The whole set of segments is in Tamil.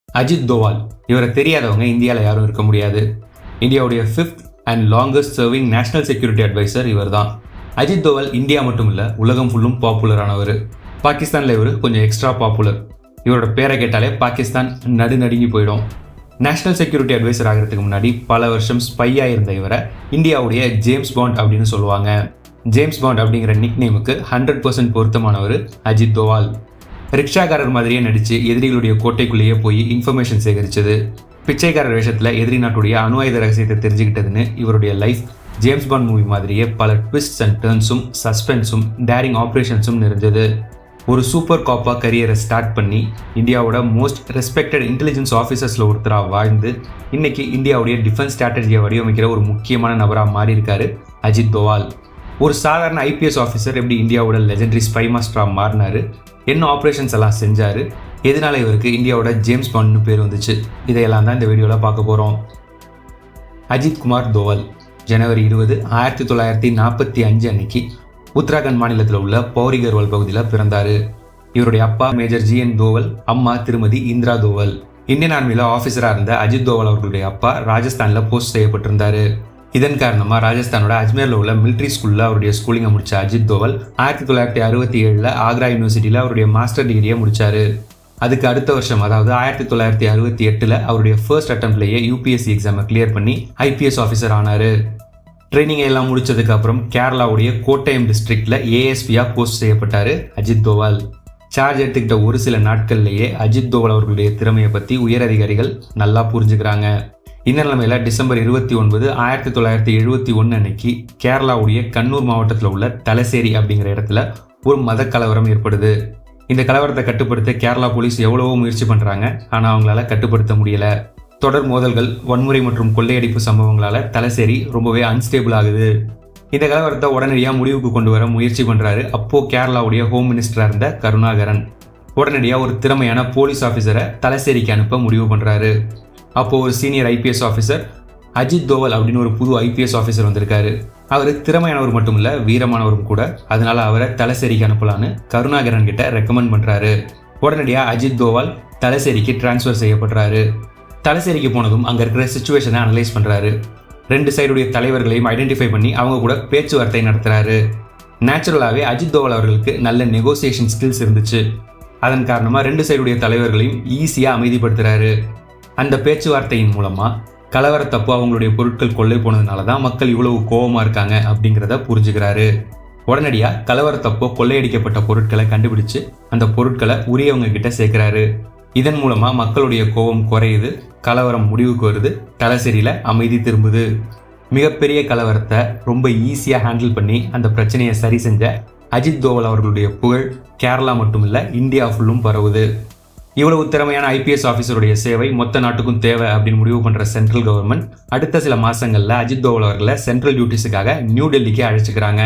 அஜித் தோவால் இவரை தெரியாதவங்க இந்தியாவில் யாரும் இருக்க முடியாது. இந்தியாவுடைய 5th and longest serving national security advisor இவர் தான். அஜித் தோவால் இந்தியா மட்டும் இல்லை, உலகம் ஃபுல்லும் பாப்புலரானவர். பாகிஸ்தானில் இவர் கொஞ்சம் எக்ஸ்ட்ரா பாப்புலர். இவரோட பேரை கேட்டாலே பாகிஸ்தான் நடுநடுங்கி போயிடும். நேஷனல் செக்யூரிட்டி அட்வைசர் ஆகிறதுக்கு முன்னாடி பல வருஷம் ஸ்பையாக இருந்த இவரை இந்தியாவுடைய ஜேம்ஸ் பாண்ட் அப்படின்னு சொல்லுவாங்க. ஜேம்ஸ் பாண்ட் அப்படிங்கிற நிக் நேமுக்கு 100% பொருத்தமானவர் அஜித் தோவால். ரிக்ஷாக்காரர் மாதிரியே நடித்து எதிரிகளுடைய கோட்டைக்குள்ளேயே போய் இன்ஃபர்மேஷன் சேகரித்தது, பிச்சைக்காரர் வேஷத்தில் எதிரி நாட்டுடைய அணு ஆயுத ரகசியத்தை தெரிஞ்சுக்கிட்டதுன்னு இவருடைய லைஃப் ஜேம்ஸ் பாண்ட் மூவி மாதிரியே பல ட்விஸ்ட்ஸ் அண்ட் டர்ன்ஸும் சஸ்பென்ஸும் டேரிங் ஆப்ரேஷன்ஸும் நிறைஞ்சது. ஒரு சூப்பர் காப்பாக கரியரை ஸ்டார்ட் பண்ணி இந்தியாவோட மோஸ்ட் ரெஸ்பெக்டட் இன்டெலிஜென்ஸ் ஆஃபீஸர்ஸில் ஒருத்தராக வாழ்ந்து இன்னைக்கு இந்தியாவுடைய டிஃபென்ஸ் ஸ்ட்ராட்டஜியை வடிவமைக்கிற ஒரு முக்கியமான நபராக மாறி இருக்காரு அஜித் தோவால். ஒரு சாதாரண ஐபிஎஸ் ஆஃபீஸர் எப்படி இந்தியாவோட லெஜெண்டரி ஸ்பை மாஸ்டராக மாறினார், என்ன ஆப்ரேஷன்ஸ் எல்லாம் செஞ்சார், எதனால இவருக்கு இந்தியாவோட ஜேம்ஸ் பாண்ட்னு பேர் வந்துச்சு, இதையெல்லாம் தான் இந்த வீடியோவில் பார்க்க போகிறோம். அஜித் குமார் தோவல் ஜனவரி 20, 1945 அன்னைக்கு உத்தராகண்ட் மாநிலத்தில் உள்ள பௌரி கர்வால் பகுதியில் பிறந்தார். இவருடைய அப்பா மேஜர் GN தோவல், அம்மா திருமதி இந்திரா தோவல். இந்தியன் ஆர்மியில் ஆஃபீஸராக இருந்த அஜித் தோவல் அவர்களுடைய அப்பா ராஜஸ்தானில் போஸ்ட் செய்யப்பட்டிருந்தார். இதன் காரணமாக ராஜஸ்தானோட அஜ்மேரில் உள்ள மிலிட்ரி ஸ்கூலில் அவருடைய ஸ்கூலிங்கை முடித்த அஜித் தோவல் 1967 ஆக்ரா யூனிவர்சிட்டியில் அவருடைய மாஸ்டர் டிகிரியை முடித்தார். அதுக்கு அடுத்த வருஷம், அதாவது 1968 அவருடைய ஃபர்ஸ்ட் அட்டம்ப்ட்லேயே UPSC எக்ஸாமை கிளியர் பண்ணி IPS ஆஃபீஸர் ஆனார். ட்ரைனிங் எல்லாம் முடிச்சதுக்கு அப்புறம் கேரளாவுடைய கோட்டயம் டிஸ்ட்ரிக்டில் ASPயாக போஸ்ட் செய்யப்பட்டார் அஜித் தோவால். சார்ஜ் எடுத்துக்கிட்ட ஒரு சில நாட்கள்லேயே அஜித் தோவால் அவர்களுடைய திறமையை பற்றி உயர் அதிகாரிகள் நல்லா புரிஞ்சுக்கிறாங்க. இந்த நிலைமையில் டிசம்பர் 29, 1971 அன்னைக்கு கேரளாவுடைய கண்ணூர் மாவட்டத்தில் உள்ள தலசேரி அப்படிங்கிற இடத்துல ஒரு மத கலவரம் ஏற்படுது. இந்த கலவரத்தை கட்டுப்படுத்த கேரளா போலீஸ் எவ்வளவோ முயற்சி பண்ணுறாங்க, ஆனால் அவங்களால கட்டுப்படுத்த முடியல. தொடர் மோதல்கள், வன்முறை மற்றும் கொள்ளையடிப்பு சம்பவங்களால் தலசேரி ரொம்பவே அன்ஸ்டேபிள் ஆகுது. இந்த கலவரத்தை உடனடியாக முடிவுக்கு கொண்டு வர முயற்சி பண்ணுறாரு அப்போது கேரளாவுடைய ஹோம் மினிஸ்டராக இருந்த கருணாகரன். உடனடியாக ஒரு திறமையான போலீஸ் ஆஃபீஸரை தலசேரிக்கு அனுப்ப முடிவு பண்ணுறாரு. அப்போது ஒரு senior IPS officer Ajit Doval அப்படின்னு ஒரு புது IPS ஆஃபீஸர் வந்திருக்காரு. அவர் திறமையானவர் மட்டும் இல்லை, வீரமானவரும் கூட. அதனால அவரை தலசேரிக்கு அனுப்பலான்னு கருணாகரன் கிட்ட ரெக்கமெண்ட் பண்ணுறாரு. உடனடியாக அஜித் தோவால் தலசேரிக்கு டிரான்ஸ்ஃபர் செய்யப்படுறாரு. தலசேரிக்கு போனதும் அங்கே இருக்கிற சுச்சுவேஷனை அனலைஸ் பண்ணுறாரு. 2 சைடுடைய தலைவர்களையும் ஐடென்டிஃபை பண்ணி அவங்க கூட பேச்சுவார்த்தை நடத்துகிறாரு. நேச்சுரலாகவே அஜித் தோவல் அவர்களுக்கு நல்ல நெகோசியேஷன் ஸ்கில்ஸ் இருந்துச்சு. அதன் காரணமாக 2 சைடுடைய தலைவர்களையும் ஈஸியாக அமைதிப்படுத்துகிறாரு. அந்த பேச்சுவார்த்தையின் மூலமாக கலவரத்தப்போ அவங்களுடைய பொருட்கள் கொள்ளை போனதுனால தான் மக்கள் இவ்வளவு கோபமாக இருக்காங்க அப்படிங்கிறத புரிஞ்சுக்கிறாரு. உடனடியாக கலவரத்தப்போ கொள்ளையடிக்கப்பட்ட பொருட்களை கண்டுபிடிச்சு அந்த பொருட்களை உரியவங்க கிட்ட சேர்க்கிறாரு. இதன் மூலமாக மக்களுடைய கோபம் குறையுது, கலவரம் முடிவுக்கு வருது, தலசேரியில் அமைதி திரும்புது. மிகப்பெரிய கலவரத்தை ரொம்ப ஈஸியாக ஹேண்டில் பண்ணி அந்த பிரச்சனையை சரி செஞ்ச அஜித் தோவல் அவர்களுடைய புகழ் கேரளா மட்டும் இல்லை, இந்தியா ஃபுல்லும் பரவுது. இவ்வளவு திறமையான IPS ஆஃபீஸருடைய சேவை மொத்த நாட்டுக்கும் தேவை அப்படின்னு முடிவு பண்ணுற சென்ட்ரல் கவர்மெண்ட் அடுத்த சில மாதங்களில் அஜித் தோவல் அவர்களை சென்ட்ரல் டியூட்டிஸுக்காக நியூ டெல்லிக்கு அழைச்சிக்கிறாங்க.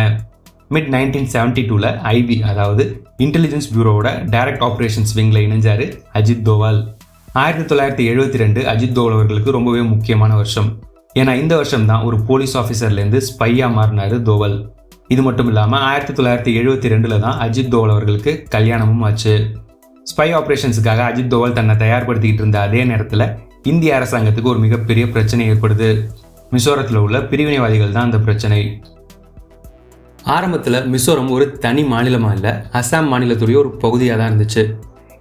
மிட் 1972 IB, அதாவது இன்டெலிஜென்ஸ் பியூரோவோட டைரக்ட் ஆப்ரேஷன்ஸ் விங்கில் இணைஞ்சார் அஜித் தோவால். 1972 அஜித் தோவல் அவர்களுக்கு ரொம்பவே முக்கியமான வருஷம். ஏன்னா இந்த வருஷம் தான் ஒரு போலீஸ் ஆஃபீஸர்லேருந்து ஸ்பையாக மாறினார் தோவல். இது மட்டும் இல்லாமல் 1972 தான் அஜித் தோவல் அவர்களுக்கு கல்யாணமும் ஆச்சு. ஸ்பை ஆப்ரேஷன்ஸுக்காக அஜித் தோவல் தன்னை தயார்படுத்திக்கிட்டு இருந்த அதே நேரத்தில் இந்திய அரசாங்கத்துக்கு ஒரு மிகப்பெரிய பிரச்சனை ஏற்படுது. மிசோரத்தில் உள்ள பிரிவினைவாதிகள் தான் அந்த பிரச்சனை. ஆரம்பத்தில் மிசோரம் ஒரு தனி மாநிலமாக இல்லை, அசாம் மாநிலத்துடைய ஒரு பகுதியாக தான் இருந்துச்சு.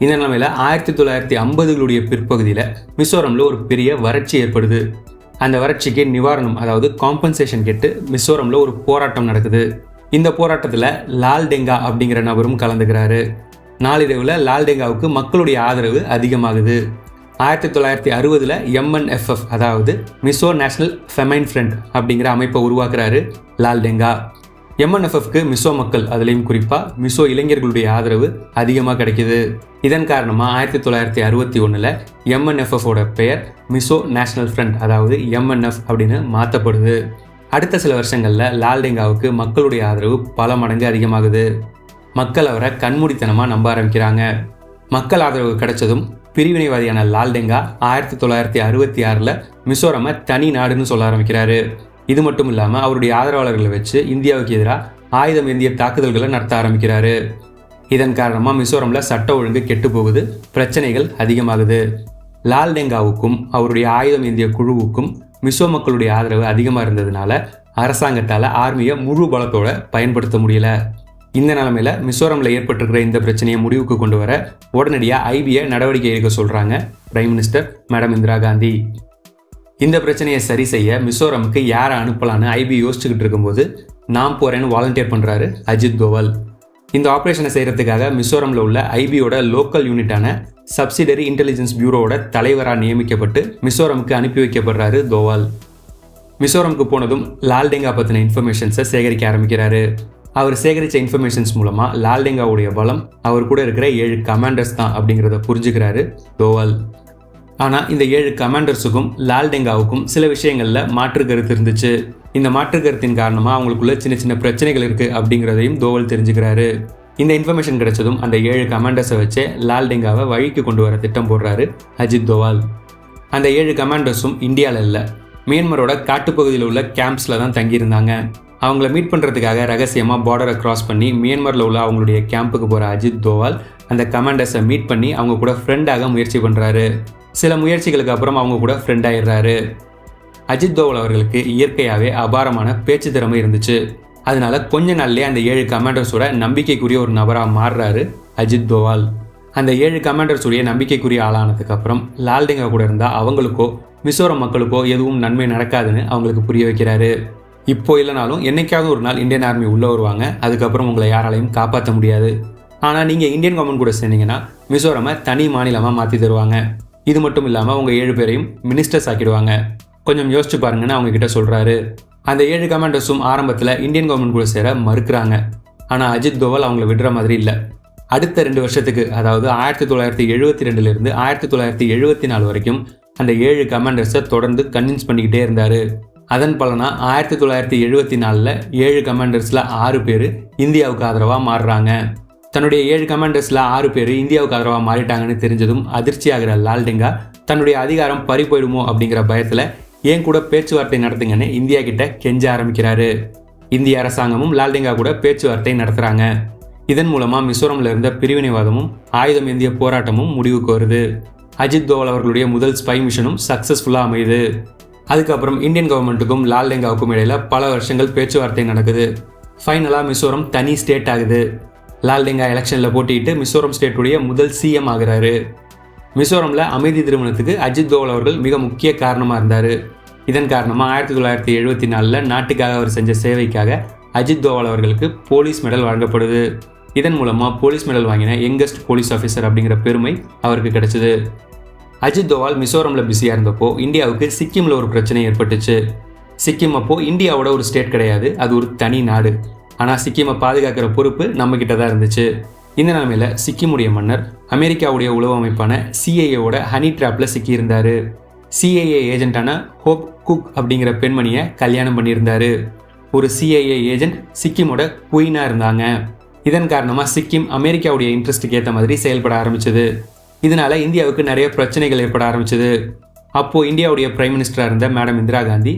இந்த நிலைமையில் 1950களுடைய பிற்பகுதியில் மிசோரமில் ஒரு பெரிய வறட்சி ஏற்படுது. அந்த வறட்சிக்கு நிவாரணம், அதாவது காம்பன்சேஷன் கேட்டு மிசோரமில் ஒரு போராட்டம் நடக்குது. இந்த போராட்டத்தில் லால்டெங்கா அப்படிங்கிற நபரும் கலந்துக்கிறாரு. நாளிரவில் லால்டெங்காவுக்கு மக்களுடைய ஆதரவு அதிகமாகுது. 1960 MNFF, அதாவது மிசோ நேஷனல் ஃபெமைன் ஃப்ரண்ட் அப்படிங்கிற அமைப்பை உருவாக்குறாரு லால்டெங்கா. MNFFக்கு மிசோ மக்கள், அதுலேயும் குறிப்பாக மிசோ இளைஞர்களுடைய ஆதரவு அதிகமாக கிடைக்கிது. இதன் காரணமாக 1961 MNFFோட பெயர் மிசோ நேஷனல் ஃப்ரண்ட், அதாவது MNF அப்படின்னு மாற்றப்படுது. அடுத்த சில வருஷங்களில் லால்டெங்காவுக்கு மக்களுடைய ஆதரவு பல மடங்கு அதிகமாகுது. மக்கள் அவரை கண்மூடித்தனமாக நம்ப ஆரம்பிக்கிறாங்க. மக்கள் ஆதரவு கிடைச்சதும் பிரிவினைவாதியான லால்டெங்கா 1966 மிசோரமை தனி நாடுன்னு சொல்ல ஆரம்பிக்கிறாரு. இது மட்டும் இல்லாமல் அவருடைய ஆதரவாளர்களை வச்சு இந்தியாவுக்கு எதிராக ஆயுதம் ஏந்திய தாக்குதல்களை நடத்த ஆரம்பிக்கிறாரு. இதன் காரணமாக மிசோரமில் சட்ட ஒழுங்கு கெட்டு போகுது, பிரச்சனைகள் அதிகமாகுது. லால் டெங்காவுக்கும் அவருடைய ஆயுதம் ஏந்திய குழுவுக்கும் மிசோ மக்களுடைய ஆதரவு அதிகமாக இருந்ததுனால அரசாங்கத்தால் ஆர்மியை முழு பலத்தோட பயன்படுத்த முடியல. இந்த நிலைமையில மிசோரமில் ஏற்பட்டிருக்கிற இந்த பிரச்சனையை முடிவுக்கு கொண்டு வர உடனடியாக ஐபியை நடவடிக்கை எடுக்க சொல்கிறாங்க prime minister madam Indira Gandhi. இந்த பிரச்சனையை சரி செய்ய மிசோரமுக்கு யாரை அனுப்பலான்னு ஐபி யோசிச்சுக்கிட்டு இருக்கும்போது நான் போகிறேன்னு வாலண்டியர் பண்ணுறாரு அஜித் தோவல். இந்த ஆப்ரேஷனை செய்கிறதுக்காக மிசோரமில் உள்ள ஐபியோட லோக்கல் யூனிட்டான சப்சிடரி இன்டெலிஜென்ஸ் பியூரோவோட தலைவராக நியமிக்கப்பட்டு மிசோரமுக்கு அனுப்பி வைக்கப்படுறாரு தோவல். மிசோரமுக்கு போனதும் லால் டெங்கா பற்றின இன்ஃபர்மேஷன்ஸை சேகரிக்க ஆரம்பிக்கிறாரு. அவர் சேகரித்த இன்ஃபர்மேஷன்ஸ் மூலமாக லால் டெங்காவுடைய பலம் அவர் கூட இருக்கிற 7 கமாண்டர்ஸ் தான் அப்படிங்கிறத புரிஞ்சுக்கிறாரு தோவல். ஆனால் இந்த 7 கமாண்டர்ஸுக்கும் லால் டெங்காவுக்கும் சில விஷயங்களில் மாற்று கருத்து இருந்துச்சு. இந்த மாற்று கருத்தின் காரணமாக அவங்களுக்குள்ள சின்ன சின்ன பிரச்சனைகள் இருக்குது அப்படிங்கிறதையும் தோவல் தெரிஞ்சுக்கிறாரு. இந்த இன்ஃபர்மேஷன் கிடைச்சதும் அந்த 7 கமாண்டர்ஸை வச்சு லால் டெங்காவை வழிக்கு கொண்டு வர திட்டம் போடுறாரு அஜித் தோவல். அந்த 7 கமாண்டர்ஸும் இந்தியாவில் இல்லை, மியான்மரோட காட்டுப்பகுதியில் உள்ள கேம்ப்ஸில் தான் தங்கியிருந்தாங்க. அவங்கள மீட் பண்ணுறதுக்காக ரகசியமாக பார்டரை கிராஸ் பண்ணி மியான்மரில் உள்ள அவங்களுடைய கேம்புக்கு போகிற அஜித் தோவல் அந்த கமாண்டர்ஸை மீட் பண்ணி அவங்க கூட ஃப்ரெண்டாக முயற்சி பண்ணுறாரு. சில முயற்சிகளுக்கு அப்புறம் அவங்க கூட ஃப்ரெண்ட் ஆயிடுறாரு. அஜித் தோவல் அவர்களுக்கு இயற்கையாகவே அபாரமான பேச்சு திறமை இருந்துச்சு. அதனால கொஞ்ச நாள்லேயே அந்த 7 கமாண்டர்ஸோட நம்பிக்கைக்குரிய ஒரு நபராக மாறுறாரு அஜித் தோவல். அந்த 7 கமாண்டர்ஸுடைய நம்பிக்கைக்குரிய ஆளானதுக்கு அப்புறம் லால் டெங்கா கூட இருந்தால் அவங்களுக்கோ மிசோரம் மக்களுக்கோ எதுவும் நன்மை நடக்காதுன்னு அவங்களுக்கு புரிய வைக்கிறாரு. இப்போ இல்லைனாலும் என்னைக்காவது ஒரு நாள் இந்தியன் ஆர்மி உள்ளே வருவாங்க, அதுக்கப்புறம் உங்களை யாராலையும் காப்பாற்ற முடியாது. ஆனால் நீங்கள் இந்தியன் கவர்மெண்ட் கூட சேர்ந்தீங்கன்னா மிசோரமை தனி மாநிலமாக மாற்றி தருவாங்க. இது மட்டும் இல்லாமல் உங்கள் 7 பேரையும் மினிஸ்டர்ஸ் ஆக்கிடுவாங்க. கொஞ்சம் யோசிச்சு பாருங்கன்னு அவங்க கிட்ட சொல்கிறாரு. அந்த 7 கமாண்டர்ஸும் ஆரம்பத்தில் இந்தியன் கவர்மெண்ட் கூட சேர மறுக்கிறாங்க. ஆனால் அஜித் தோவல் அவங்கள விடுற மாதிரி இல்லை. அடுத்த 2 வருஷத்துக்கு, அதாவது 1972 1974 வரைக்கும் அந்த 7 கமாண்டர்ஸை தொடர்ந்து கன்வின்ஸ் பண்ணிக்கிட்டே இருந்தார். அதன் பலனா 1974 7 கமாண்டர்ஸில் 6 பேர் இந்தியாவுக்கு ஆதரவாக மாறுறாங்க. தன்னுடைய 7 கமாண்டர்ஸில் 6 பேர் இந்தியாவுக்கு ஆதரவாக மாறிட்டாங்கன்னு தெரிஞ்சதும் அதிர்ச்சி ஆகிற லால் டெங்கா தன்னுடைய அதிகாரம் பறி போயிடுமோ அப்படிங்கிற பயத்தில் ஏன் கூட பேச்சுவார்த்தை நடத்துங்கன்னு இந்தியா கிட்ட கெஞ்ச ஆரம்பிக்கிறாரு. இந்திய அரசாங்கமும் லால் டெங்கா கூட பேச்சுவார்த்தை நடத்துகிறாங்க. இதன் மூலமாக மிசோரமில் இருந்த பிரிவினைவாதமும் ஆயுதம் ஏந்திய போராட்டமும் முடிவுக்கு வருது. அஜித் தோவல் அவர்களுடைய முதல் ஸ்பை மிஷனும் சக்ஸஸ்ஃபுல்லாக அமையுது. அதுக்கப்புறம் இந்தியன் கவர்மெண்ட்டுக்கும் லால் டெங்காவுக்கும் இடையில பல வருஷங்கள் பேச்சுவார்த்தை நடக்குது. ஃபைனலாக மிசோரம் தனி ஸ்டேட் ஆகுது. லால் டெங்கா எலெக்ஷனில் போட்டியிட்டு மிசோரம் ஸ்டேட்டுடைய முதல் சிஎம் ஆகிறாரு. மிசோரமில் அமைதி திருமணத்துக்கு அஜித் தோவல் அவர்கள் மிக முக்கிய காரணமாக இருந்தார். இதன் காரணமாக 1974 நாட்டுக்காக அவர் செஞ்ச சேவைக்காக அஜித் தோவல் அவர்களுக்கு போலீஸ் மெடல் வழங்கப்படுது. இதன் மூலமாக போலீஸ் மெடல் வாங்கின யங்கஸ்ட் போலீஸ் ஆஃபீஸர் அப்படிங்கிற பெருமை அவருக்கு கிடைச்சிது. அஜித் தோவல் மிசோரமில் பிஸியாக இருந்தப்போ இந்தியாவுக்கு சிக்கிமில் ஒரு பிரச்சனை ஏற்பட்டுச்சு. சிக்கிம் அப்போது இந்தியாவோட ஒரு ஸ்டேட் கிடையாது, அது ஒரு தனி நாடு. ஆனால் சிக்கிமை பாதுகாக்கிற பொறுப்பு நம்மக்கிட்ட தான் இருந்துச்சு. இந்த நிலைமையில் சிக்கிமுடைய மன்னர் அமெரிக்காவுடைய உளவு அமைப்பான சிஐஏவோட ஹனி ட்ராப்பில் சிக்கியிருந்தார். சிஐஏ ஏஜென்ட்டான ஹோப் குக் அப்படிங்கிற பெண்மணியை கல்யாணம் பண்ணியிருந்தார். ஒரு சிஐஏ ஏஜென்ட் சிக்கிமோட குயினாக இருந்தாங்க. இதன் காரணமாக சிக்கிம் அமெரிக்காவுடைய இன்ட்ரெஸ்ட்டுக்கு ஏற்ற மாதிரி செயல்பட ஆரம்பிச்சது. இதனால இந்தியாவுக்கு நிறைய பிரச்சனைகள் ஏற்பட ஆரம்பிச்சது. அப்போது இந்தியாவுடைய பிரைம் மினிஸ்டராக இருந்த madam Indira Gandhi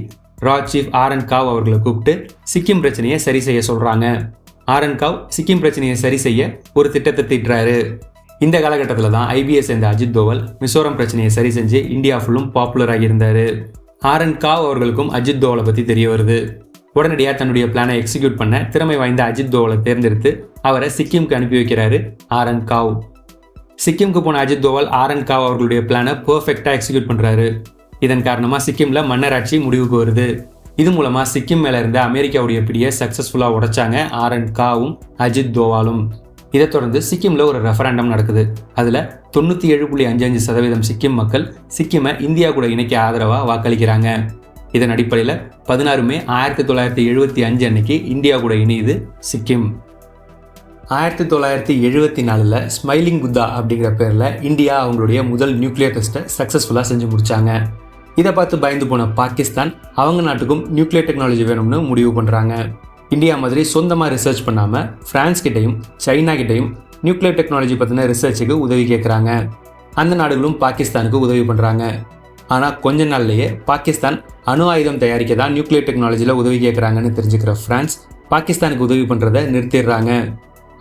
chief R N Kao அவர்களை கூப்பிட்டு சிக்கிம் பிரச்சனையை சரி செய்ய சொல்கிறாங்க. ஆர்என் காவ் சிக்கிம் பிரச்சனையை சரி செய்ய ஒரு திட்டத்தை தீட்டுறாரு. இந்த காலகட்டத்தில் தான் ஐபிஎஸ் சேர்ந்த அஜித் தோவல் மிசோரம் பிரச்சனையை சரி செஞ்சு இந்தியா ஃபுல்லும் பாப்புலர் ஆகியிருந்தார். ஆர்என் காவ் அவர்களுக்கும் அஜித் தோவலை பற்றி தெரிய வருது. உடனடியாக தன்னுடைய பிளானை எக்ஸிக்யூட் பண்ண திறமை வாய்ந்த அஜித் தோவலை தேர்ந்தெடுத்து அவரை சிக்கிமுக்கு அனுப்பி வைக்கிறாரு ஆர்என் காவ். சிக்கிமுக்கு போன அஜித் தோவல் ஆர்என் காவ் அவர்களுடைய பிளானை பர்ஃபெக்டாக எக்ஸிக்யூட் பண்ணுறாரு. இதன் காரணமாக சிக்கிமில் மன்னராட்சி முடிவுக்கு வருது. இது மூலமாக சிக்கிம் மேலே இருந்த அமெரிக்காவுடைய பிடியை சக்ஸஸ்ஃபுல்லாக உடைச்சாங்க ஆர்என் காவும் அஜித் தோவாலும். இதை தொடர்ந்து சிக்கிமில் ஒரு ரெஃபரண்டம் நடக்குது. அதில் 97.55% சிக்கிம் மக்கள் சிக்கிமை இந்தியா கூட இணைக்க ஆதரவாக வாக்களிக்கிறாங்க. இதன் அடிப்படையில் 16 மே 1975 அன்னைக்கு இந்தியா கூட இணையுது சிக்கிம். 1974 ஸ்மைலிங் புத்தா அப்படிங்கிற பேரில் இந்தியா அவங்களுடைய முதல் நியூக்ளியர் டெஸ்ட்டை சக்ஸஸ்ஃபுல்லாக செஞ்சு முடித்தாங்க. இதை பார்த்து பயந்து போன பாகிஸ்தான் அவங்க நாட்டுக்கும் நியூக்ளியர் டெக்னாலஜி வேணும்னு முடிவு பண்ணுறாங்க. இந்தியா மாதிரி சொந்தமாக ரிசர்ச் பண்ணாமல் ஃப்ரான்ஸ் கிட்டையும் சைனா கிட்டையும் நியூக்ளியர் டெக்னாலஜி பற்றின ரிசர்ச்சுக்கு உதவி கேட்குறாங்க. அந்த நாடுகளும் பாகிஸ்தானுக்கு உதவி பண்ணுறாங்க. ஆனால் கொஞ்ச நாள்லேயே பாகிஸ்தான் அணு ஆயுதம் தயாரிக்க தான் நியூக்ளியர் டெக்னாலஜியில் உதவி கேட்குறாங்கன்னு தெரிஞ்சுக்கிற ஃப்ரான்ஸ் பாகிஸ்தானுக்கு உதவி பண்ணுறதை நிறுத்திடுறாங்க.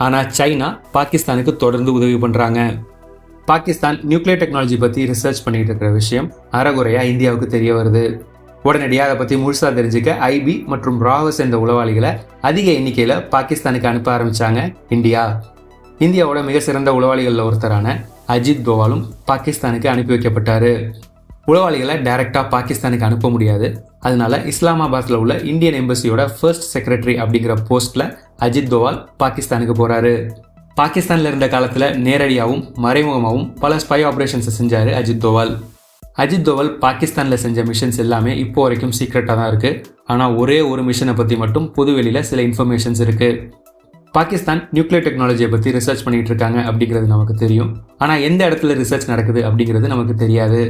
ஆனால் சைனா பாகிஸ்தானுக்கு தொடர்ந்து உதவி பண்ணுறாங்க. பாகிஸ்தான் நியூக்ளியர் டெக்னாலஜி பற்றி ரிசர்ச் பண்ணிட்டு இருக்கிற விஷயம் அறகுறையாக இந்தியாவுக்கு தெரிய வருது. உடனடியாக அதை பற்றி முழுசாக தெரிஞ்சுக்க ஐபி மற்றும் ராவை சேர்ந்த உளவாளிகளை அதிக எண்ணிக்கையில் பாகிஸ்தானுக்கு அனுப்ப ஆரம்பித்தாங்க இந்தியாவோட மிக சிறந்த உளவாளிகளில் ஒருத்தரான அஜித் தோவாலும் பாகிஸ்தானுக்கு அனுப்பி வைக்கப்பட்டார். உளவாளிகளை டைரெக்டாக பாகிஸ்தானுக்கு அனுப்ப முடியாது. அதனால இஸ்லாமாபாத்தில் உள்ள இந்தியன் எம்பசியோட ஃபர்ஸ்ட் செக்ரட்டரி அப்படிங்கிற போஸ்ட்டில் அஜித் தோவால் பாகிஸ்தானுக்கு போகிறாரு. பாகிஸ்தானில் இருந்த காலத்தில் நேரடியாகவும் மறைமுகமாகவும் பல ஸ்பை ஆப்ரேஷன்ஸை செஞ்சார் அஜித் தோவல் பாகிஸ்தானில் செஞ்ச மிஷன்ஸ் எல்லாமே இப்போ வரைக்கும் சீக்ரெட்டாக தான் இருக்குது. ஆனால் ஒரே ஒரு மிஷனை பற்றி மட்டும் பொதுவெளியில் சில இன்ஃபர்மேஷன்ஸ் இருக்குது. பாகிஸ்தான் நியூக்ளியர் டெக்னாலஜியை பற்றி ரிசர்ச் பண்ணிகிட்டு இருக்காங்க அப்படிங்கிறது நமக்கு தெரியும். ஆனால் எந்த இடத்துல ரிசர்ச் நடக்குது அப்படிங்கிறது நமக்கு தெரியாது.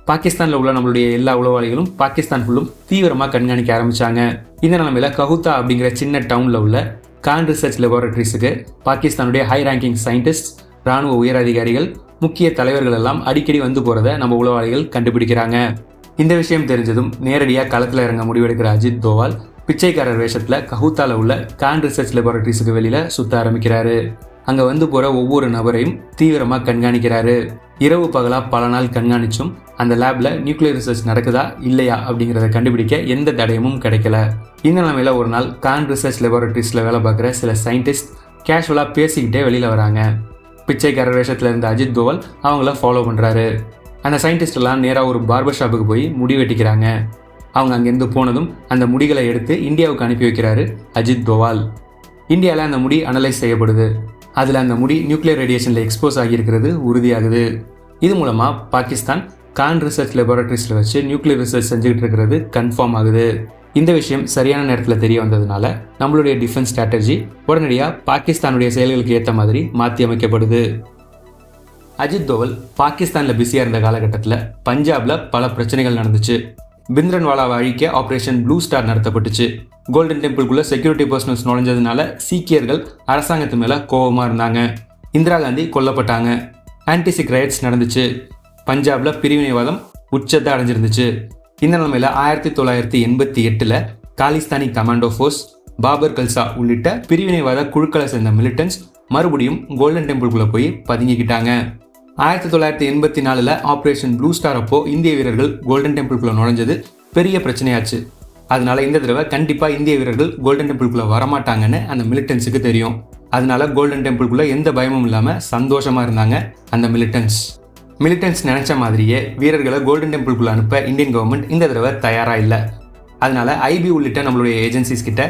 பாகிஸ்தானில் உள்ள நம்மளுடைய எல்லா உளவாளிகளும் பாகிஸ்தான் ஃபுல்லும் தீவிரமாக கண்காணிக்க ஆரம்பித்தாங்க. இந்த நிலைமையில் கஹூத்தா அப்படிங்கிற சின்ன டவுனில் உள்ள கான் ரிசர்ச் லெபார்டரிஸுக்கு பாகிஸ்தானுடைய ஹை ரேங்கிங் சயின்டிஸ்ட், இராணுவ உயர் அதிகாரிகள், முக்கிய தலைவர்கள் எல்லாம் அடிக்கடி வந்து போகிறத நம்ம உளவாளிகள் கண்டுபிடிக்கிறாங்க. இந்த விஷயம் தெரிஞ்சதும் நேரடியாக களத்தில் இறங்க முடிவெடுக்கிற அஜித் தோவால் பிச்சைக்காரர் வேஷத்தில் கஹூத்தாவில் உள்ள கான் ரிசர்ச் லெபார்டரிஸுக்கு வெளியில் சுற்ற ஆரம்பிக்கிறாரு. அங்கே வந்து போகிற ஒவ்வொரு நபரையும் தீவிரமாக கண்காணிக்கிறாரு. இரவு பகலாக பல நாள் கண்காணிச்சும் அந்த லேபில் நியூக்ளியர் ரிசர்ச் நடக்குதா இல்லையா அப்படிங்கிறத கண்டுபிடிக்க எந்த தடயமும் கிடைக்கல. இந்த நிலைமையில் ஒரு நாள் கான் ரிசர்ச் லெபார்டரிஸில் வேலை பார்க்குற சில சயின்டிஸ்ட் கேஷுவலாக பேசிக்கிட்டே வெளியில் வராங்க. பிச்சைக்காரர் வேஷத்தில் இருந்த அஜித் தோவல் அவங்கள ஃபாலோ பண்ணுறாரு. அந்த சயின்டிஸ்ட் எல்லாம் நேராக ஒரு பார்பர் ஷாப்புக்கு போய் முடி வெட்டிக்கிறாங்க. அவங்க அங்கேருந்து போனதும் அந்த முடிகளை எடுத்து இந்தியாவுக்கு அனுப்பி வைக்கிறாரு அஜித் தோவால். இந்தியாவில் அந்த முடி அனலைஸ் செய்யப்படுது. அதில் அந்த முடி நியூக்ளியர் ரேடியேஷனில் எக்ஸ்போஸ் ஆகியிருக்கிறது உறுதியாகுது. இது மூலமாக பாகிஸ்தான் கான் ரிசர்ச் லெபார்டரிஸில் வச்சு நியூக்ளியர் ரிசர்ச் செஞ்சுக்கிட்டு இருக்கிறது கன்ஃபார்ம் ஆகுது. இந்த விஷயம் சரியான நேரத்தில் தெரிய வந்ததுனால நம்மளுடைய டிஃபென்ஸ் ஸ்ட்ராட்டஜி உடனடியாக பாகிஸ்தானுடைய செயல்களுக்கு ஏற்ற மாதிரி மாற்றி அமைக்கப்படுது. அஜித் தோவல் பாகிஸ்தானில் பிஸியாக இருந்த காலகட்டத்தில் பஞ்சாபில் பல பிரச்சனைகள் நடந்துச்சு. பிந்த்ரன்வாலாவை அழிக்க ஆப்ரேஷன் ப்ளூ ஸ்டார் நடத்தப்பட்டுச்சு. கோல்டன் டெம்பிள்குள்ளே செக்யூரிட்டி பர்சனல்ஸ் நுழைஞ்சதுனால சீக்கியர்கள் அரசாங்கத்து மேலே கோபமாக இருந்தாங்க. இந்திரா காந்தி கொல்லப்பட்டாங்க. ஆன்டிசிக் ரைட்ஸ் நடந்துச்சு. பஞ்சாபில் பிரிவினைவாதம் உச்சத்தை அடைஞ்சிருந்துச்சு. இந்த நிலைமையில் 1988 காலிஸ்தானி கமாண்டோ ஃபோர்ஸ், பாபர் கல்சா உள்ளிட்ட பிரிவினைவாத குழுக்களை சேர்ந்த மிலிட்டன்ஸ் மறுபடியும் கோல்டன் டெம்பிள்குள்ளே போய் பதுங்கிக்கிட்டாங்க. 1984 ஆப்ரேஷன் ப்ளூ ஸ்டார் அப்போ இந்திய வீரர்கள் கோல்டன் டெம்பிள்குள்ளே நுழைஞ்சது பெரிய பிரச்சனையாச்சு. அதனால இந்த தடவை கண்டிப்பாக இந்திய வீரர்கள் கோல்டன் டெம்பிள்குள்ளே வரமாட்டாங்கன்னு அந்த மிலிட்டன்ஸுக்கு தெரியும். அதனால கோல்டன் டெம்பிள்குள்ளே எந்த பயமும் இல்லாமல் சந்தோஷமாக இருந்தாங்க அந்த மிலிட்டன்ஸ் நினச்ச மாதிரியே வீரர்களை கோல்டன் டெம்பிள்குள்ளே அனுப்ப இந்தியன் கவர்மெண்ட் இந்த தடவை தயாராக இல்லை. அதனால ஐபி உள்ளிட்ட நம்மளுடைய ஏஜென்சிஸ் கிட்ட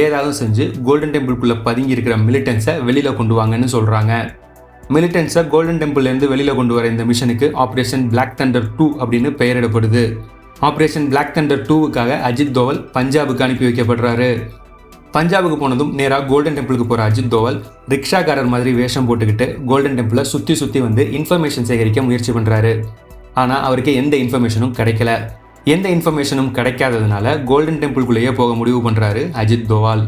ஏதாவது செஞ்சு கோல்டன் டெம்பிள்குள்ளே பதுங்கி இருக்கிற மிலிட்டன்ஸை வெளியில் கொண்டு வாங்கன்னு சொல்கிறாங்க. மிலிட்டன்ஸை கோல்டன் டெம்பிள்லேருந்து வெளியில் கொண்டு வர இந்த மிஷனுக்கு ஆப்ரேஷன் பிளாக் தண்டர் 2 அப்படின்னு பெயரிடப்படுது. ஆப்ரேஷன் பிளாக் தண்டர் 2க்காக அஜித் தோவல் பஞ்சாபுக்கு அனுப்பி வைக்கப்படுறாரு. பஞ்சாபுக்கு போனதும் நேராக கோல்டன் டெம்பிளுக்கு போகிற அஜித் தோவல் ரிக்ஷாக்காரர் மாதிரி வேஷம் போட்டுக்கிட்டு கோல்டன் டெம்பிளை சுற்றி வந்து இன்ஃபர்மேஷன் சேகரிக்க முயற்சி பண்ணுறாரு. ஆனால் அவருக்கு எந்த இன்ஃபர்மேஷனும் கிடைக்கல. எந்த இன்ஃபர்மேஷனும் கிடைக்காததுனால கோல்டன் டெம்பிள்குள்ளேயே போக முடிவு பண்ணுறாரு அஜித் தோவால்.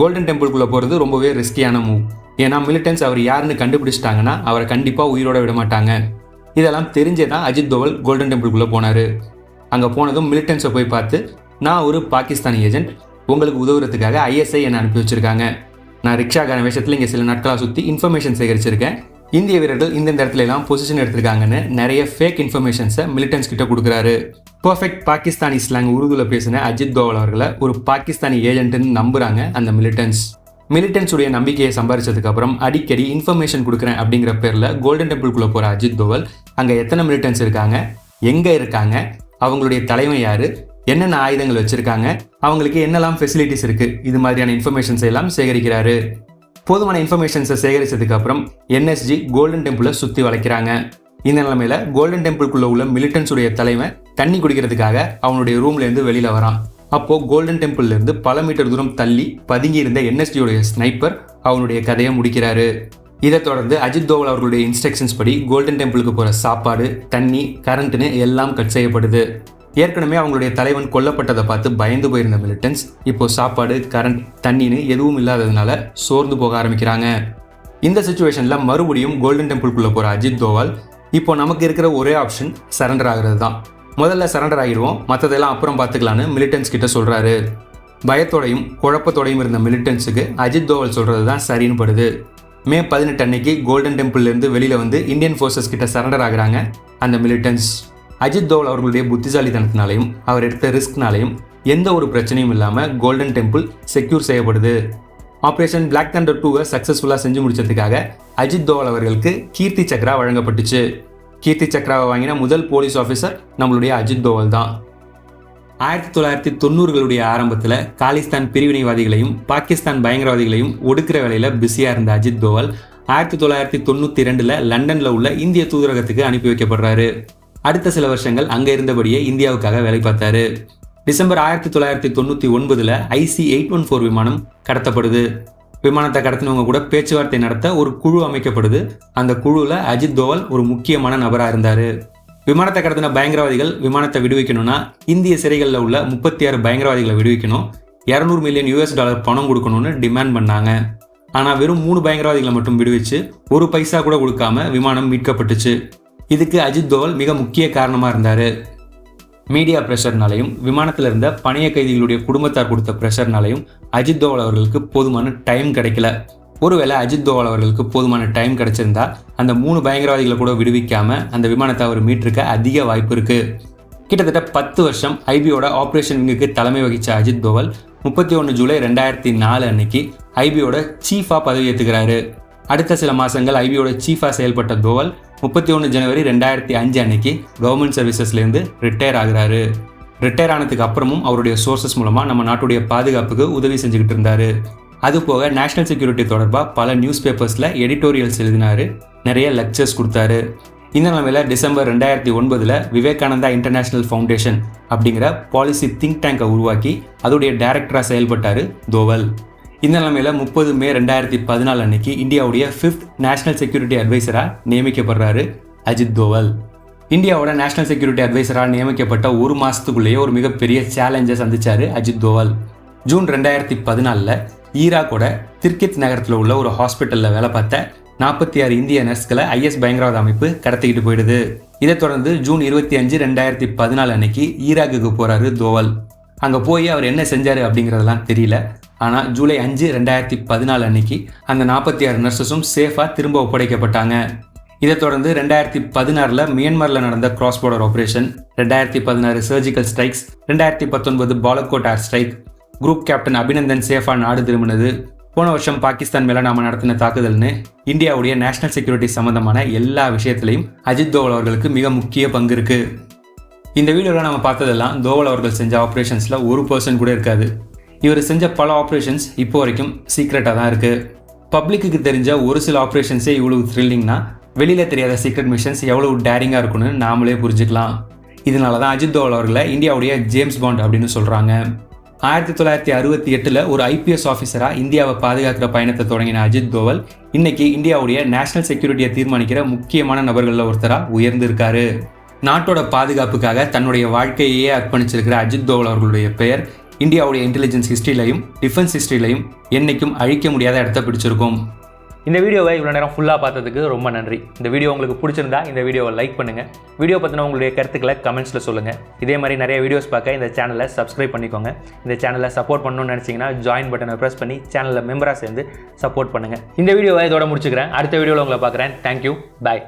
கோல்டன் டெம்பிள்குள்ளே போகிறது ரொம்பவே ரிஸ்கியான மூவ். ஏன்னா மிலிட்டன்ஸ் அவர் யாருன்னு கண்டுபிடிச்சிட்டாங்கன்னா அவரை கண்டிப்பாக உயிரோட விட மாட்டாங்க. இதெல்லாம் தெரிஞ்சே தான் அஜித் தோவல் கோல்டன் டெம்பிள்குள்ளே போனார். அங்கே போனதும் மிலிட்டன்ஸை போய் பார்த்து, நான் ஒரு பாகிஸ்தானி ஏஜென்ட், உங்களுக்கு உதவுறதுக்காக ஐஎஸ்ஐ என்னை அனுப்பி வச்சுருக்காங்க. நான் ரிக்ஷாக்கான வேஷத்தில் இங்கே சில நாட்களாக சுற்றி இன்ஃபர்மேஷன் சேகரிச்சிருக்கேன். இந்திய வீரர்கள் இந்தந்த இடத்துல எல்லாம் பொசிஷன் எடுத்திருக்காங்கன்னு நிறைய ஃபேக் இன்ஃபர்மேஷன்ஸை மிலிட்டன்ஸ் கிட்ட கொடுக்குறாரு. பர்ஃபெக்ட் பாகிஸ்தானி ஸ்லாங் உருதுல பேசின அஜித் தோவல் அவர்களை ஒரு பாகிஸ்தானி ஏஜென்ட்னு நம்புகிறாங்க அந்த மிலிட்டன்ஸுடைய நம்பிக்கையை சம்பாரிச்சதுக்கு அப்புறம் அடிக்கடி இன்ஃபர்மேஷன் கொடுக்குறேன் அப்படிங்கிற பேரில் கோல்டன் டெம்பிள்குள்ளே போகிற அஜித் தோவல் அங்கே எத்தனை மிலிட்டன்ஸ் இருக்காங்க, எங்கே இருக்காங்க, அவங்களுடைய தலைமை யார், என்னென்ன ஆயுதங்கள் வச்சுருக்காங்க, அவங்களுக்கு என்னெல்லாம் ஃபெசிலிட்டிஸ் இருக்குது, இது மாதிரியான இன்ஃபர்மேஷன்ஸ் எல்லாம் சேகரிக்கிறாரு. போதுமான இன்ஃபர்மேஷன்ஸை சேகரித்ததுக்கு அப்புறம் என்எஸ்ஜி கோல்டன் டெம்பிளை சுற்றி வளைக்கிறாங்க. இந்த நிலைமையில் கோல்டன் டெம்பிள்குள்ளே உள்ள மிலிட்டன்ஸுடைய தலைமை தண்ணி குடிக்கிறதுக்காக அவனுடைய ரூம்லேருந்து வெளியில் வரான். அப்போது கோல்டன் டெம்பிள்லேருந்து பல மீட்டர் தூரம் தள்ளி பதுங்கி இருந்த என்எஸ்ஜியோடைய ஸ்னைப்பர் அவனுடைய கதையை முடிக்கிறாரு. இதை தொடர்ந்து அஜித் தோவல் அவர்களுடைய இன்ஸ்ட்ரக்ஷன்ஸ் படி கோல்டன் டெம்பிளுக்கு போகிற சாப்பாடு, தண்ணி, கரண்ட்டுன்னு எல்லாம் கட் செய்யப்படுது. ஏற்கனவே அவங்களுடைய தலைவன் கொல்லப்பட்டதை பார்த்து பயந்து போயிருந்த மிலிட்டன்ஸ் இப்போ சாப்பாடு, கரண்ட், தண்ணின்னு எதுவும் இல்லாததுனால சோர்ந்து போக ஆரம்பிக்கிறாங்க. இந்த சுச்சுவேஷனில் மறுபடியும் கோல்டன் டெம்பிள்குள்ளே போகிற அஜித் தோவல் இப்போ நமக்கு இருக்கிற ஒரே ஆப்ஷன் சரண்டர் ஆகிறது தான். முதல்ல சரண்டர் ஆகிடுவோம், மற்றதெல்லாம் அப்புறம் பார்த்துக்கலான்னு மிலிட்டன்ஸ் கிட்ட சொல்கிறாரு. பயத்தோடையும் குழப்பத்தோடையும் இருந்த மிலிட்டன்ஸுக்கு அஜித் தோவல் சொல்கிறது தான் சரின்னு படுது. மே 18 அன்னைக்கு கோல்டன் டெம்பிள்லேருந்து வெளியில் வந்து இந்தியன் ஃபோர்ஸஸ் கிட்ட சரண்டர் ஆகுறாங்க அந்த மிலிட்டன்ஸ். அஜித் தோவல் அவர்களுடைய புத்திசாலித்தனத்தினாலையும் அவர் எடுத்த ரிஸ்க்னாலையும் எந்த ஒரு பிரச்சனையும் இல்லாமல் கோல்டன் டெம்பிள் செக்யூர் செய்யப்படுது. ஆப்ரேஷன் பிளாக் தண்டர் 2 சக்ஸஸ்ஃபுல்லாக செஞ்சு முடிச்சதுக்காக அஜித் தோவல் அவர்களுக்கு கீர்த்தி சக்ரா வழங்கப்பட்டுச்சு. கீர்த்தி சக்ராவை வாங்கின முதல் போலீஸ் ஆஃபீஸர் நம்மளுடைய அஜித் தோவல் தான். 1990களுடைய ஆரம்பத்தில் காலிஸ்தான் பிரிவினைவாதிகளையும் பாகிஸ்தான் பயங்கரவாதிகளையும் ஒடுக்கிற வேலையில் பிஸியாக இருந்த அஜித் தோவல் 1992 லண்டனில் உள்ள இந்திய தூதரகத்துக்கு அனுப்பி வைக்கப்படுறாரு. அடுத்த சில வருஷங்கள் அங்கே இருந்தபடியே இந்தியாவுக்காக வேலை பார்த்தாரு. டிசம்பர் 1999 IC-814 விமானம் கடத்தப்படுது. விமானத்தை கடத்தினவங்க கூட பேச்சுவார்த்தை நடத்த ஒரு குழு அமைக்கப்படுது. அந்த குழுவில் அஜித் தோவல் ஒரு முக்கியமான நபராக இருந்தார். விமானத்தை கடத்தின பயங்கரவாதிகள் விமானத்தை விடுவிக்கணும்னா இந்திய சிறைகளில் உள்ள 36 பயங்கரவாதிகளை விடுவிக்கணும், $200 மில்லியன் பணம் கொடுக்கணும்னு டிமாண்ட் பண்ணாங்க. ஆனால் வெறும் 3 பயங்கரவாதிகளை மட்டும் விடுவிச்சு ஒரு பைசா கூட கொடுக்காம விமானம் மீட்கப்பட்டுச்சு. இதுக்கு அஜித் தோவல் மிக முக்கிய காரணமாக இருந்தார். மீடியா ப்ரெஷர்னாலையும் விமானத்தில் இருந்த பணைய கைதிகளுடைய குடும்பத்தார் கொடுத்த ப்ரெஷர்னாலையும் அஜித் தோவல் அவர்களுக்கு போதுமான டைம் கிடைக்கல. ஒருவேளை அஜித் தோவல் அவர்களுக்கு போதுமான டைம் கிடைச்சிருந்தா அந்த 3 பயங்கரவாதிகளை கூட விடுவிக்காம அந்த விமானத்தை அவர் மீட்டிருக்க அதிக வாய்ப்பு இருக்கு. கிட்டத்தட்ட 10 வருஷம் ஐபியோட ஆப்ரேஷன் விங்குக்கு தலைமை வகித்த அஜித் தோவல் 31 ஜூலை 2004 அன்னைக்கு ஐபியோட சீஃபாக பதவி ஏற்றுக்கிறாரு. அடுத்த சில மாதங்கள் ஐபியோட சீஃபாக செயல்பட்ட தோவல் 31 ஜனவரி 2005 அன்னைக்கு கவர்மெண்ட் சர்வீசஸ்லேருந்து ரிட்டையர் ஆகுறாரு. ரிட்டையர் ஆனதுக்கு அப்புறமும் அவருடைய சோர்சஸ் மூலமாக நம்ம நாட்டுடைய பாதுகாப்புக்கு உதவி செஞ்சுக்கிட்டு இருந்தார். அதுபோக நேஷனல் செக்யூரிட்டி தொடர்பாக பல நியூஸ் பேப்பர்ஸில் எடிட்டோரியல்ஸ் எழுதினார், நிறைய லெக்சர்ஸ் கொடுத்தாரு. இந்த நிலைமையில் டிசம்பர் 2009 விவேகானந்தா இன்டர்நேஷனல் ஃபவுண்டேஷன் அப்படிங்கிற பாலிசி திங்க் டேங்கை உருவாக்கி அதோடைய டைரக்டராக செயல்பட்டார் தோவல். இந்த நிலைமையில் 30 மே 2014 அன்னைக்கு இந்தியாவுடைய 5th நேஷனல் செக்யூரிட்டி அட்வைசராக நியமிக்கப்படுறாரு அஜித் தோவல். இந்தியாவோட நேஷனல் செக்யூரிட்டி அட்வைசராக நியமிக்கப்பட்ட ஒரு மாதத்துக்குள்ளேயே ஒரு மிகப்பெரிய சேலஞ்சை சந்திச்சார் அஜித் தோவல். ஜூன் 2014 ஈராக்கோட திர்கித் நகரத்தில் உள்ள ஒரு ஹாஸ்பிட்டலில் வேலை பார்த்த 46 இந்திய நர்ஸ்களை IS பயங்கரவாத அமைப்பு கடத்திக்கிட்டு போயிடுது. இதை தொடர்ந்து ஜூன் 25, 2014 அன்னைக்கு ஈராக்குக்கு போகிறாரு தோவல். அங்கே போய் அவர் என்ன செஞ்சார் அப்படிங்கிறதெல்லாம் தெரியல. ஆனால் ஜூலை 5, 2014 அன்னைக்கு அந்த 46 நர்சஸும் சேஃபாக திரும்ப ஒப்படைக்கப்பட்டாங்க. இதை தொடர்ந்து 2016 மியான்மரில் நடந்த cross border operation, 2016 surgical strikes, 2019 Balakot ஏர் ஸ்ட்ரைக், குரூப் கேப்டன் அபிநந்தன் சேஃபாக நாடு திரும்பினது, போன வருஷம் பாகிஸ்தான் மேலே நாம் நடத்தின தாக்குதல்னு இந்தியாவுடைய நேஷனல் செக்யூரிட்டி சம்மந்தமான எல்லா விஷயத்திலையும் அஜித் தோவல் அவர்களுக்கு மிக முக்கிய பங்கு இருக்குது. இந்த வீடியோவில் நம்ம பார்த்ததெல்லாம் தோவல் அவர்கள் செஞ்ச ஆப்ரேஷன்ஸில் 1% கூட இருக்காது. இவர் செஞ்ச பல ஆப்ரேஷன்ஸ் இப்போ வரைக்கும் சீக்ரெட்டாக தான் இருக்குது. பப்ளிக்கு தெரிஞ்ச ஒரு சில ஆப்ரேஷன்ஸே இவ்வளவு த்ரில்லிங்னா வெளியில் தெரியாத சீக்ரெட் மிஷன்ஸ் எவ்வளவு டேரிங்காக இருக்குன்னு நாமளே புரிஞ்சுக்கலாம். இதனால தான் அஜித் தோவல் அவர்களை இந்தியாவுடைய ஜேம்ஸ் பாண்ட் அப்படின்னு சொல்கிறாங்க. 1968 ஒரு IPS ஆஃபீஸராக இந்தியாவை பாதுகாக்கிற பயணத்தை தொடங்கின அஜித் தோவல் இன்னைக்கு இந்தியாவுடைய நேஷனல் செக்யூரிட்டியை தீர்மானிக்கிற முக்கியமான நபர்களில் ஒருத்தராக உயர்ந்திருக்காரு. நாட்டோட பாதுகாப்புக்காக தன்னுடைய வாழ்க்கையே அர்ப்பணிச்சிருக்கிற அஜித் தோவல் அவர்களுடைய பெயர் இந்தியாவுடைய இன்டெலிஜென்ஸ் ஹிஸ்ட்ரியிலையும் டிஃபென்ஸ் ஹிஸ்ட்ரியிலையும் என்றைக்கும் அழிக்க முடியாத இடத்த பிடிச்சிருக்கும். இந்த வீடியோவை இவ்வளோ நேரம் ஃபுல்லாக பார்த்ததுக்கு ரொம்ப நன்றி. இந்த வீடியோ உங்களுக்கு பிடிச்சிருந்தா இந்த வீடியோவை லைக் பண்ணுங்கள். வீடியோ பற்றின உங்களுடைய கருத்துக்களை கமெண்ட்ஸில் சொல்லுங்கள். இதே மாதிரி நிறைய வீடியோஸ் பார்க்க இந்த சேனலை சப்ஸ்கிரைப் பண்ணிக்கோங்க. இந்த சேனலை சப்போர்ட் பண்ணணும்னு நினச்சிங்கன்னா ஜாயின் பட்டனை ப்ரெஸ் பண்ணி சேனலில் மெம்பராக சேர்ந்து சப்போர்ட் பண்ணுங்கள். இந்த வீடியோவை இதோட முடிச்சுக்கிறேன். அடுத்த வீடியோவில் உங்களை பார்க்குறேன். தேங்க்யூ, பாய்.